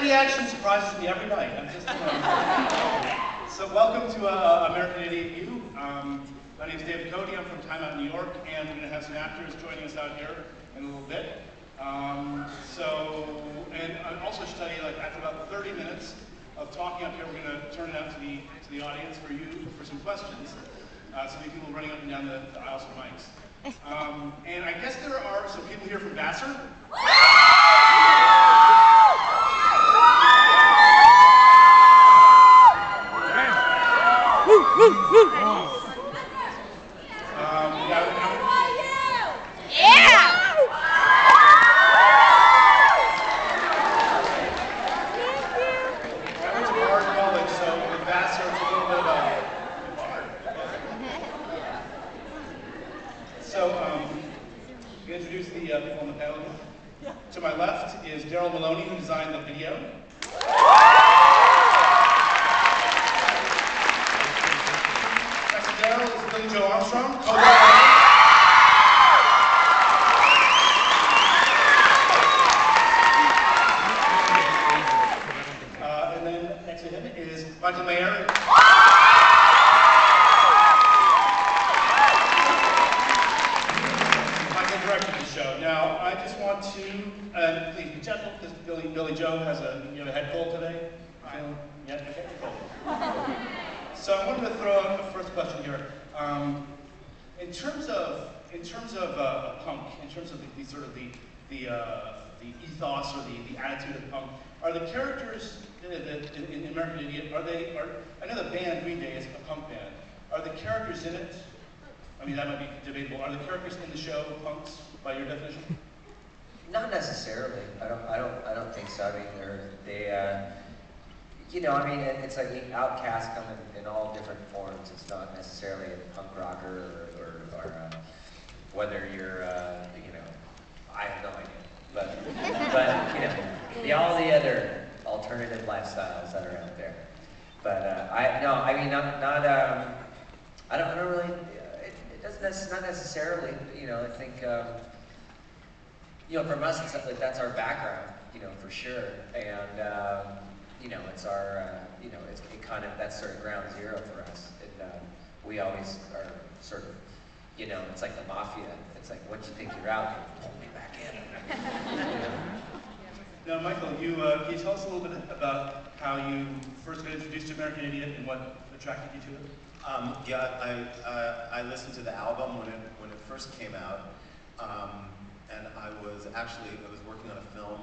reaction surprises me every night. I'm just, So welcome to American Idiot U. My name is David Cody. I'm from Time Out New York, and we're going to have some actors joining us out here in a little bit. And I also should tell you, like after about 30 minutes of talking up here, we're going to turn it out to the audience for some questions. So many people running up and down the aisles for mics. And I guess there are some people here from Vassar. To my left is Daryl Maloney, who designed the video. Next to Daryl is Billy Joe Armstrong, co-writer. And then next to him is Michael Mayer. Now, I just want to, please be gentle, because Billy Joe has a head cold today. Yeah, okay, cold. So I wanted to throw out the first question here. In terms of punk, in terms of the sort of the ethos or the attitude of punk, are the characters in American Idiot, I know the band Green Day is a punk band. Are the characters in it? I mean, that might be debatable. Are the characters in the show punks, by your definition? Not necessarily. I don't think so. I mean, I mean, it's like Outcast come in all different forms. It's not necessarily a punk rocker or whether you're, I have no idea. But all the other alternative lifestyles that are out there. But I don't really. It's not necessarily, I think, from us, it's like that's our background, for sure. And, it's our, that's sort of ground zero for us. And we always are sort of, it's like the mafia. It's like, once you think you're out, you pull me back in. Now, Michael, can you tell us a little bit about how you first got introduced to American Idiot and what attracted you to it? I listened to the album when it first came out, and I was working on a film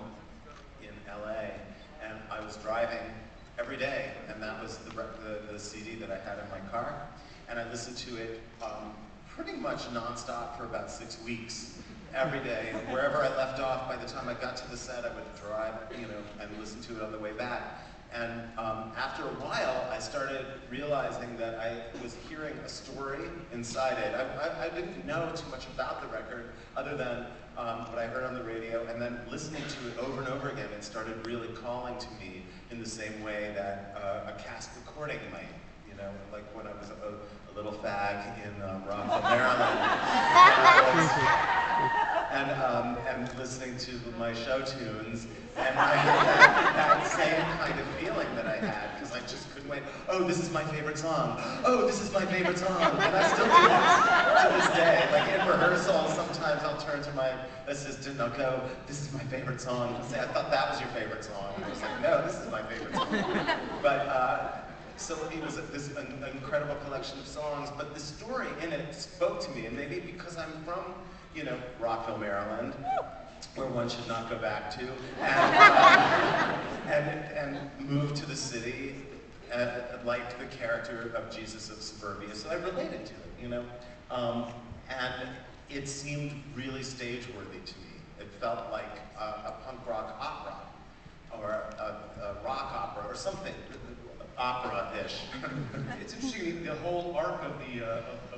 in LA, and I was driving every day, and that was the CD that I had in my car, and I listened to it pretty much nonstop for about 6 weeks, every day, and wherever I left off, by the time I got to the set, I would drive, and listen to it on the way back. And after a while, I started realizing that I was hearing a story inside it. I didn't know too much about the record other than what I heard on the radio, and then listening to it over and over again, it started really calling to me in the same way that a cast recording might. Like when I was a little fag in Rockville, Maryland, and listening to my show tunes, and I had that same kind of feeling that I had, because I just couldn't wait. Oh, this is my favorite song. Oh, this is my favorite song. And I still do this to this day. Like in rehearsal, sometimes I'll turn to my assistant and I'll go, this is my favorite song. And say, I thought that was your favorite song. And I was like, no, this is my favorite song. But, so it was this incredible collection of songs, but the story in it spoke to me, and maybe because I'm from, Rockville, Maryland, where one should not go back to, and moved to the city, like the character of Jesus of Suburbia, so I related to it, and it seemed really stage-worthy to me. It felt like a punk rock opera, or a rock opera, or something. Opera-ish. It's interesting, the whole arc of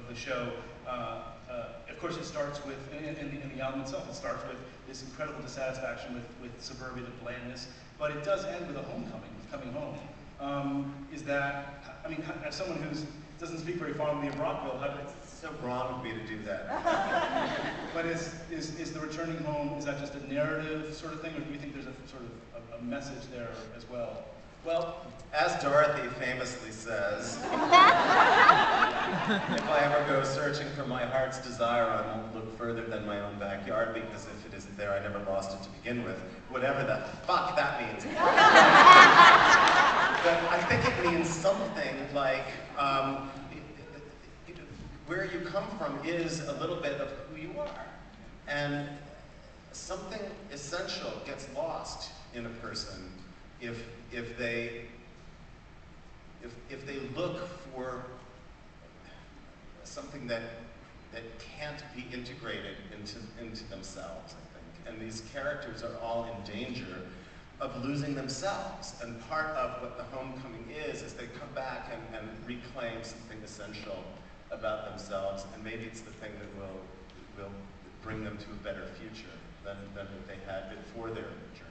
the show, of course it starts with, in the album itself, it starts with this incredible dissatisfaction with suburbia, the blandness, but it does end with a homecoming, with coming home. is that, I mean, as someone who doesn't speak very fondly of Rockville, how did, It's so wrong of me to do that. but is the returning home, is that just a narrative sort of thing, or do you think there's a sort of a message there as well? Well, as Dorothy famously says, if I ever go searching for my heart's desire, I won't look further than my own backyard, because if it isn't there, I never lost it to begin with. Whatever the fuck that means. But I think it means something like, where you come from is a little bit of who you are. And something essential gets lost in a person if they look for something that can't be integrated into themselves, I think. And these characters are all in danger of losing themselves. And part of what the homecoming is they come back and reclaim something essential about themselves, and maybe it's the thing that will bring them to a better future than what they had before their journey.